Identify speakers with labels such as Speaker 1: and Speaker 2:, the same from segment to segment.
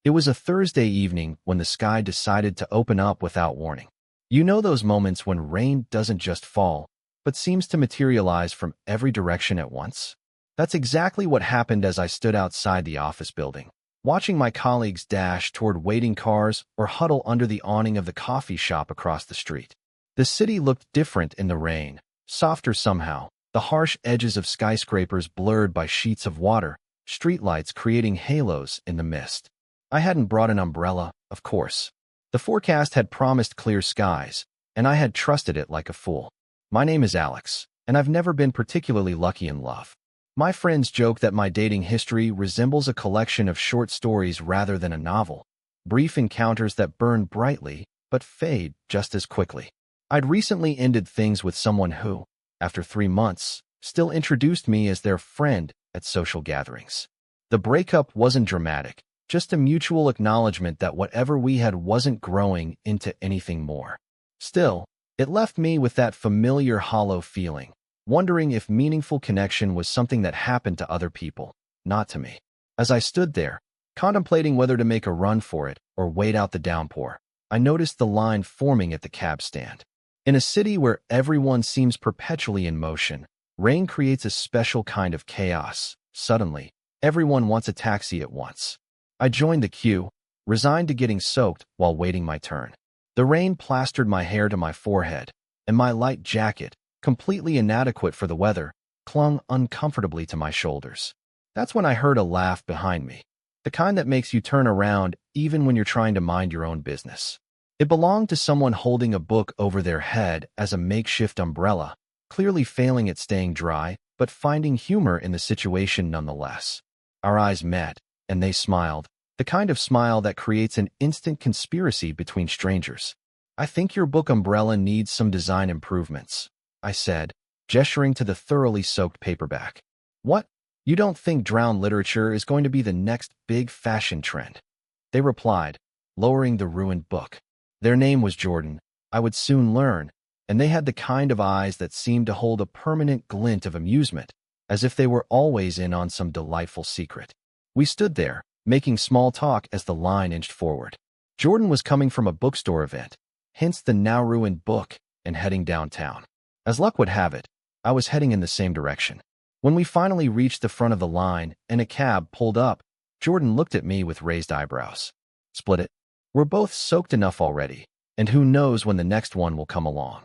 Speaker 1: It was a Thursday evening when the sky decided to open up without warning. You know those moments when rain doesn't just fall, but seems to materialize from every direction at once? That's exactly what happened as I stood outside the office building, watching my colleagues dash toward waiting cars or huddle under the awning of the coffee shop across the street. The city looked different in the rain, softer somehow, the harsh edges of skyscrapers blurred by sheets of water, streetlights creating halos in the mist. I hadn't brought an umbrella, of course. The forecast had promised clear skies, and I had trusted it like a fool. My name is Alex, and I've never been particularly lucky in love. My friends joke that my dating history resembles a collection of short stories rather than a novel, brief encounters that burn brightly but fade just as quickly. I'd recently ended things with someone who, after 3 months, still introduced me as their friend at social gatherings. The breakup wasn't dramatic, just a mutual acknowledgement that whatever we had wasn't growing into anything more. Still, it left me with that familiar hollow feeling, wondering if meaningful connection was something that happened to other people, not to me. As I stood there, contemplating whether to make a run for it or wait out the downpour, I noticed the line forming at the cab stand. In a city where everyone seems perpetually in motion, rain creates a special kind of chaos. Suddenly, everyone wants a taxi at once. I joined the queue, resigned to getting soaked while waiting my turn. The rain plastered my hair to my forehead, and my light jacket, completely inadequate for the weather, clung uncomfortably to my shoulders. That's when I heard a laugh behind me, the kind that makes you turn around even when you're trying to mind your own business. It belonged to someone holding a book over their head as a makeshift umbrella, clearly failing at staying dry, but finding humor in the situation nonetheless. Our eyes met, and they smiled, the kind of smile that creates an instant conspiracy between strangers. "I think your book umbrella needs some design improvements," I said, gesturing to the thoroughly soaked paperback. "What? You don't think drowned literature is going to be the next big fashion trend?" They replied, lowering the ruined book. Their name was Jordan, I would soon learn, and they had the kind of eyes that seemed to hold a permanent glint of amusement, as if they were always in on some delightful secret. We stood there, making small talk as the line inched forward. Jordan was coming from a bookstore event, hence the now-ruined book, and heading downtown. As luck would have it, I was heading in the same direction. When we finally reached the front of the line and a cab pulled up, Jordan looked at me with raised eyebrows. "Split it. We're both soaked enough already, and who knows when the next one will come along."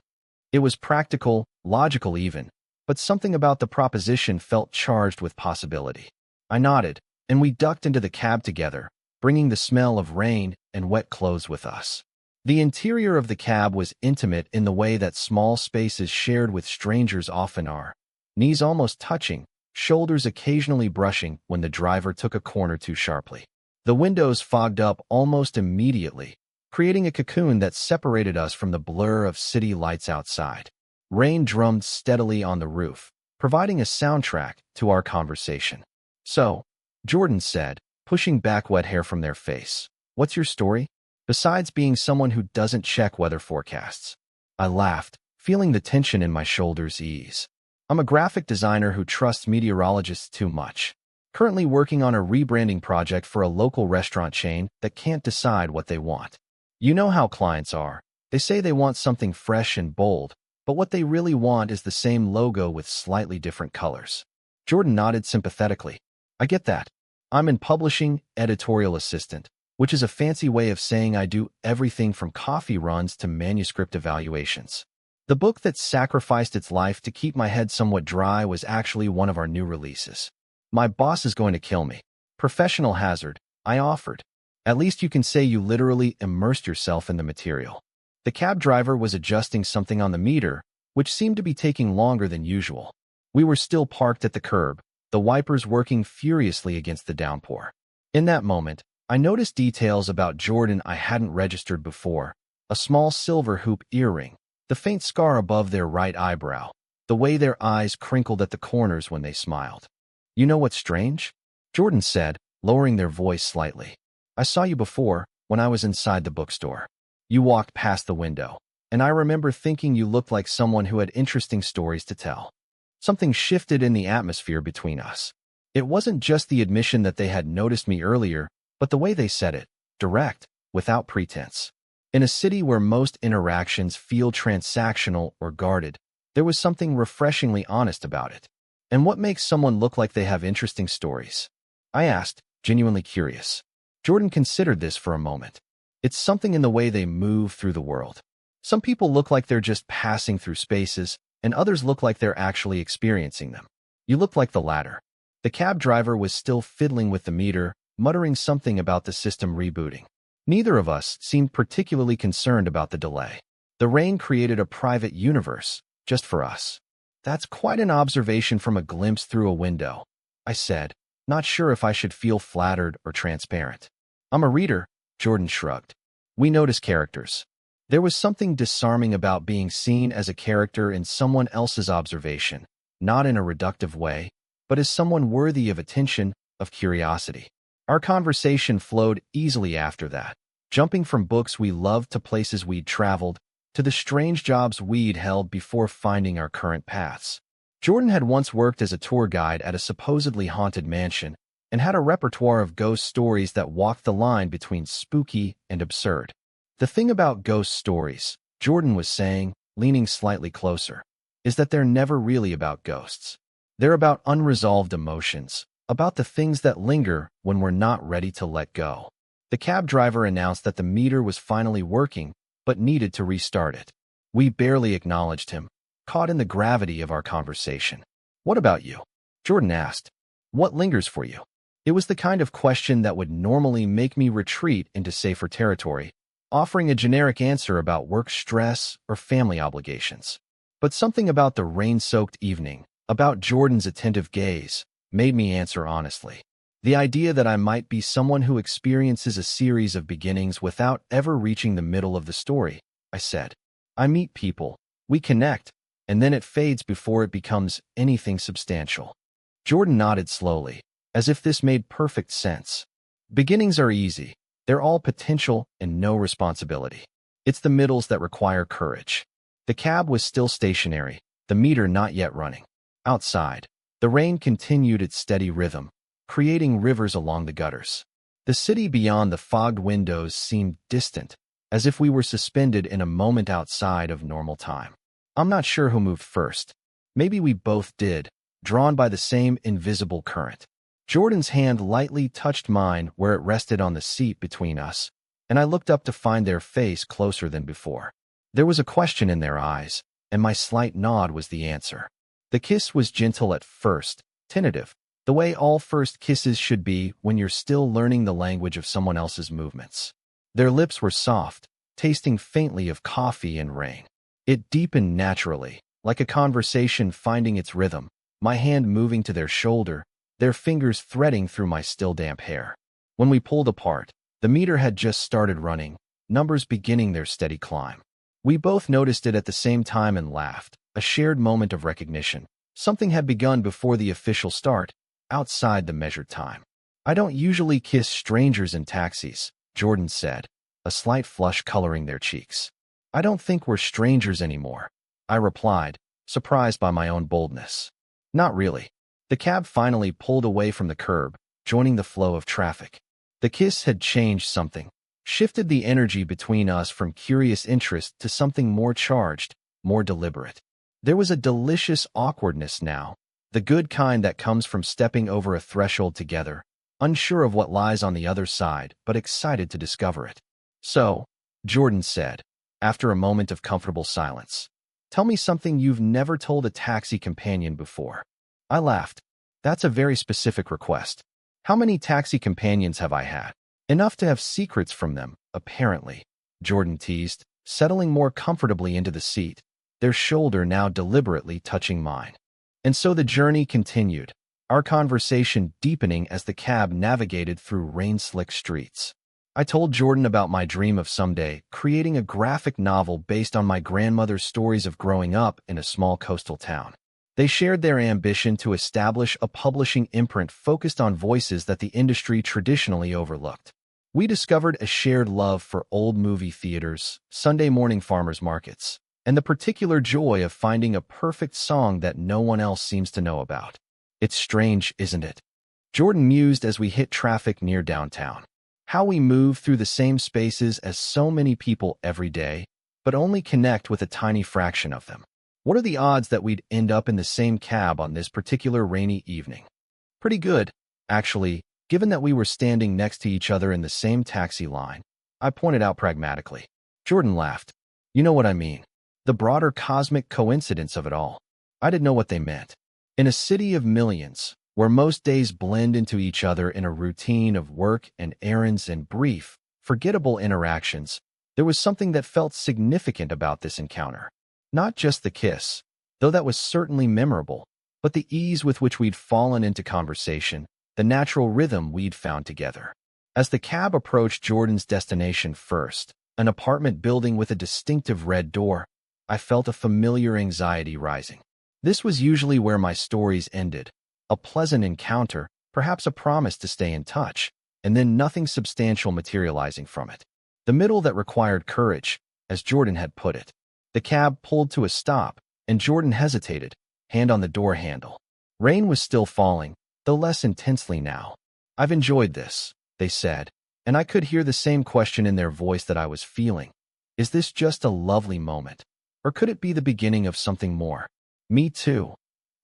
Speaker 1: It was practical, logical even, but something about the proposition felt charged with possibility. I nodded, and we ducked into the cab together, bringing the smell of rain and wet clothes with us. The interior of the cab was intimate in the way that small spaces shared with strangers often are, knees almost touching, shoulders occasionally brushing when the driver took a corner too sharply. The windows fogged up almost immediately, creating a cocoon that separated us from the blur of city lights outside. Rain drummed steadily on the roof, providing a soundtrack to our conversation. "So," Jordan said, pushing back wet hair from their face, "what's your story? Besides being someone who doesn't check weather forecasts." I laughed, feeling the tension in my shoulders ease. "I'm a graphic designer who trusts meteorologists too much. Currently working on a rebranding project for a local restaurant chain that can't decide what they want. You know how clients are. They say they want something fresh and bold, but what they really want is the same logo with slightly different colors." Jordan nodded sympathetically. "I get that. I'm in publishing, editorial assistant, which is a fancy way of saying I do everything from coffee runs to manuscript evaluations. The book that sacrificed its life to keep my head somewhat dry was actually one of our new releases. My boss is going to kill me. Professional hazard," I offered. "At least you can say you literally immersed yourself in the material." The cab driver was adjusting something on the meter, which seemed to be taking longer than usual. We were still parked at the curb, the wipers working furiously against the downpour. In that moment, I noticed details about Jordan I hadn't registered before: a small silver hoop earring, the faint scar above their right eyebrow, the way their eyes crinkled at the corners when they smiled. "You know what's strange?" Jordan said, lowering their voice slightly. "I saw you before, when I was inside the bookstore. You walked past the window, and I remember thinking you looked like someone who had interesting stories to tell." Something shifted in the atmosphere between us. It wasn't just the admission that they had noticed me earlier, but the way they said it, direct, without pretense. In a city where most interactions feel transactional or guarded, there was something refreshingly honest about it. And what makes someone look like they have interesting stories? I asked, genuinely curious. Jordan considered this for a moment. It's something in the way they move through the world. Some people look like they're just passing through spaces, and others look like they're actually experiencing them. You look like the latter. The cab driver was still fiddling with the meter, muttering something about the system rebooting. Neither of us seemed particularly concerned about the delay. The rain created a private universe, just for us. That's quite an observation from a glimpse through a window, I said, not sure if I should feel flattered or transparent. I'm a reader, Jordan shrugged. We notice characters. There was something disarming about being seen as a character in someone else's observation, not in a reductive way, but as someone worthy of attention, of curiosity. Our conversation flowed easily after that, jumping from books we loved to places we'd traveled, to the strange jobs we'd held before finding our current paths. Jordan had once worked as a tour guide at a supposedly haunted mansion and had a repertoire of ghost stories that walked the line between spooky and absurd. The thing about ghost stories, Jordan was saying, leaning slightly closer, is that they're never really about ghosts. They're about unresolved emotions, about the things that linger when we're not ready to let go. The cab driver announced that the meter was finally working, but needed to restart it. We barely acknowledged him, caught in the gravity of our conversation. What about you? Jordan asked. What lingers for you? It was the kind of question that would normally make me retreat into safer territory, offering a generic answer about work stress or family obligations. But something about the rain-soaked evening, about Jordan's attentive gaze, made me answer honestly. The idea that I might be someone who experiences a series of beginnings without ever reaching the middle of the story, I said. I meet people, we connect, and then it fades before it becomes anything substantial. Jordan nodded slowly, as if this made perfect sense. Beginnings are easy. They're all potential and no responsibility. It's the middles that require courage. The cab was still stationary, the meter not yet running. Outside, the rain continued its steady rhythm, creating rivers along the gutters. The city beyond the fogged windows seemed distant, as if we were suspended in a moment outside of normal time. I'm not sure who moved first. Maybe we both did, drawn by the same invisible current. Jordan's hand lightly touched mine where it rested on the seat between us, and I looked up to find their face closer than before. There was a question in their eyes, and my slight nod was the answer. The kiss was gentle at first, tentative, the way all first kisses should be when you're still learning the language of someone else's movements. Their lips were soft, tasting faintly of coffee and rain. It deepened naturally, like a conversation finding its rhythm, my hand moving to their shoulder, their fingers threading through my still damp hair. When we pulled apart, the meter had just started running, numbers beginning their steady climb. We both noticed it at the same time and laughed, a shared moment of recognition. Something had begun before the official start, outside the measured time. I don't usually kiss strangers in taxis, Jordan said, a slight flush coloring their cheeks. I don't think we're strangers anymore, I replied, surprised by my own boldness. Not really. The cab finally pulled away from the curb, joining the flow of traffic. The kiss had changed something, shifted the energy between us from curious interest to something more charged, more deliberate. There was a delicious awkwardness now, the good kind that comes from stepping over a threshold together, unsure of what lies on the other side, but excited to discover it. So, Jordan said, after a moment of comfortable silence, tell me something you've never told a taxi companion before. I laughed. That's a very specific request. How many taxi companions have I had? Enough to have secrets from them, apparently, Jordan teased, settling more comfortably into the seat, their shoulder now deliberately touching mine. And so the journey continued, our conversation deepening as the cab navigated through rain-slick streets. I told Jordan about my dream of someday creating a graphic novel based on my grandmother's stories of growing up in a small coastal town. They shared their ambition to establish a publishing imprint focused on voices that the industry traditionally overlooked. We discovered a shared love for old movie theaters, Sunday morning farmers markets, and the particular joy of finding a perfect song that no one else seems to know about. It's strange, isn't it? Jordan mused as we hit traffic near downtown. How we move through the same spaces as so many people every day, but only connect with a tiny fraction of them. What are the odds that we'd end up in the same cab on this particular rainy evening? Pretty good, actually, given that we were standing next to each other in the same taxi line, I pointed out pragmatically. Jordan laughed. You know what I mean. The broader cosmic coincidence of it all. I didn't know what they meant. In a city of millions, where most days blend into each other in a routine of work and errands and brief, forgettable interactions, there was something that felt significant about this encounter. Not just the kiss, though that was certainly memorable, but the ease with which we'd fallen into conversation, the natural rhythm we'd found together. As the cab approached Jordan's destination first, an apartment building with a distinctive red door, I felt a familiar anxiety rising. This was usually where my stories ended, a pleasant encounter, perhaps a promise to stay in touch, and then nothing substantial materializing from it. The middle that required courage, as Jordan had put it. The cab pulled to a stop, and Jordan hesitated, hand on the door handle. Rain was still falling, though less intensely now. I've enjoyed this, they said, and I could hear the same question in their voice that I was feeling. Is this just a lovely moment? Or could it be the beginning of something more? Me too,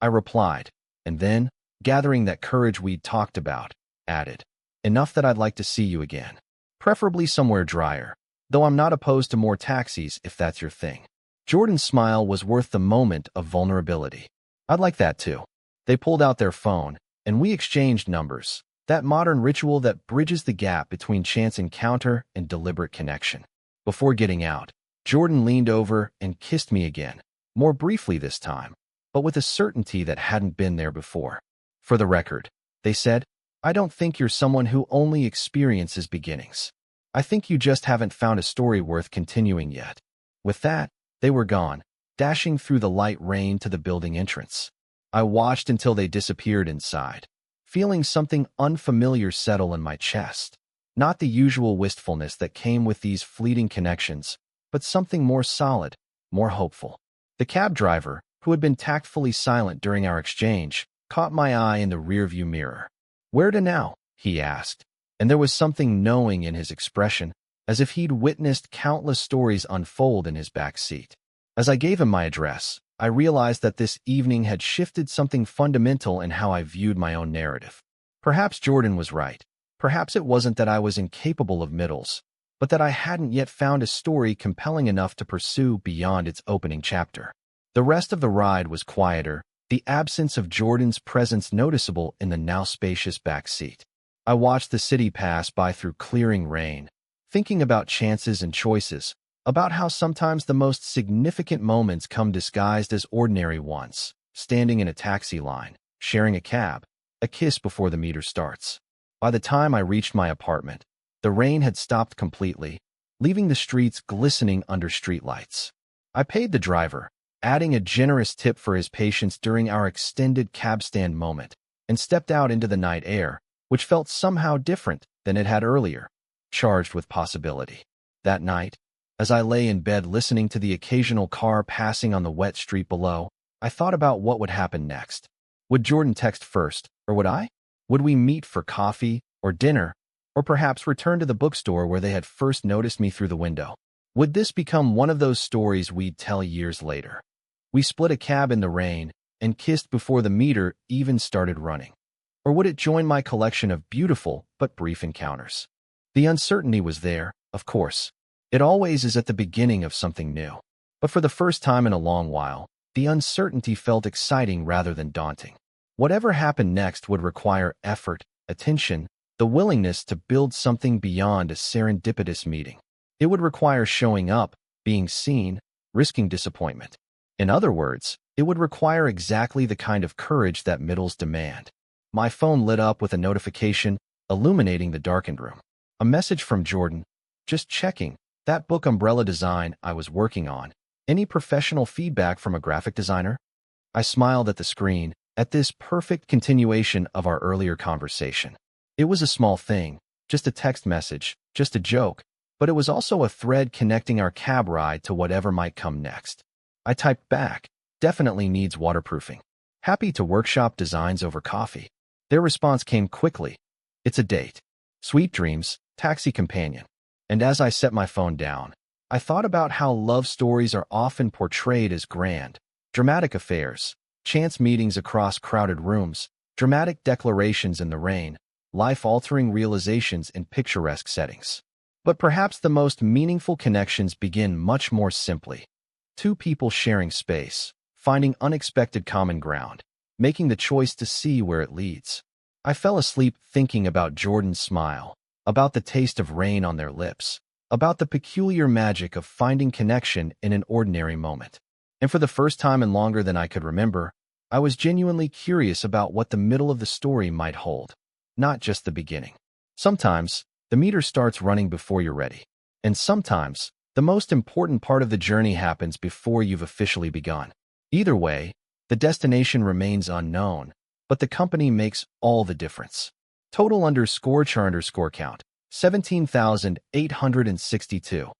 Speaker 1: I replied, and then, gathering that courage we'd talked about, added, enough that I'd like to see you again. Preferably somewhere drier, though I'm not opposed to more taxis if that's your thing. Jordan's smile was worth the moment of vulnerability. I'd like that too. They pulled out their phone, and we exchanged numbers, that modern ritual that bridges the gap between chance encounter and deliberate connection. Before getting out, Jordan leaned over and kissed me again, more briefly this time, but with a certainty that hadn't been there before. For the record, they said, I don't think you're someone who only experiences beginnings. I think you just haven't found a story worth continuing yet. With that, they were gone, dashing through the light rain to the building entrance. I watched until they disappeared inside, feeling something unfamiliar settle in my chest. Not the usual wistfulness that came with these fleeting connections, but something more solid, more hopeful. The cab driver, who had been tactfully silent during our exchange, caught my eye in the rearview mirror. Where to now? He asked, and there was something knowing in his expression, as if he'd witnessed countless stories unfold in his back seat. As I gave him my address, I realized that this evening had shifted something fundamental in how I viewed my own narrative. Perhaps Jordan was right. Perhaps it wasn't that I was incapable of middles, but that I hadn't yet found a story compelling enough to pursue beyond its opening chapter. The rest of the ride was quieter, the absence of Jordan's presence noticeable in the now spacious back seat. I watched the city pass by through clearing rain, thinking about chances and choices, about how sometimes the most significant moments come disguised as ordinary ones, standing in a taxi line, sharing a cab, a kiss before the meter starts. By the time I reached my apartment, the rain had stopped completely, leaving the streets glistening under streetlights. I paid the driver, adding a generous tip for his patience during our extended cab stand moment, and stepped out into the night air, which felt somehow different than it had earlier, charged with possibility. That night, as I lay in bed listening to the occasional car passing on the wet street below, I thought about what would happen next. Would Jordan text first, or would I? Would we meet for coffee, or dinner, or perhaps return to the bookstore where they had first noticed me through the window? Would this become one of those stories we'd tell years later? We split a cab in the rain and kissed before the meter even started running. Or would it join my collection of beautiful but brief encounters? The uncertainty was there, of course. It always is at the beginning of something new. But for the first time in a long while, the uncertainty felt exciting rather than daunting. Whatever happened next would require effort, attention, the willingness to build something beyond a serendipitous meeting. It would require showing up, being seen, risking disappointment. In other words, it would require exactly the kind of courage that middles demand. My phone lit up with a notification, illuminating the darkened room. A message from Jordan. Just checking. That book umbrella design I was working on. Any professional feedback from a graphic designer? I smiled at the screen, at this perfect continuation of our earlier conversation. It was a small thing, just a text message, just a joke, but it was also a thread connecting our cab ride to whatever might come next. I typed back, definitely needs waterproofing. Happy to workshop designs over coffee. Their response came quickly. It's a date. Sweet dreams, taxi companion. And as I set my phone down, I thought about how love stories are often portrayed as grand, dramatic affairs, chance meetings across crowded rooms, dramatic declarations in the rain, life-altering realizations in picturesque settings. But perhaps the most meaningful connections begin much more simply. Two people sharing space, finding unexpected common ground, making the choice to see where it leads. I fell asleep thinking about Jordan's smile, about the taste of rain on their lips, about the peculiar magic of finding connection in an ordinary moment. And for the first time in longer than I could remember, I was genuinely curious about what the middle of the story might hold, not just the beginning. Sometimes, the meter starts running before you're ready. And sometimes, the most important part of the journey happens before you've officially begun. Either way, the destination remains unknown, but the company makes all the difference. Total _char_count, 17,862.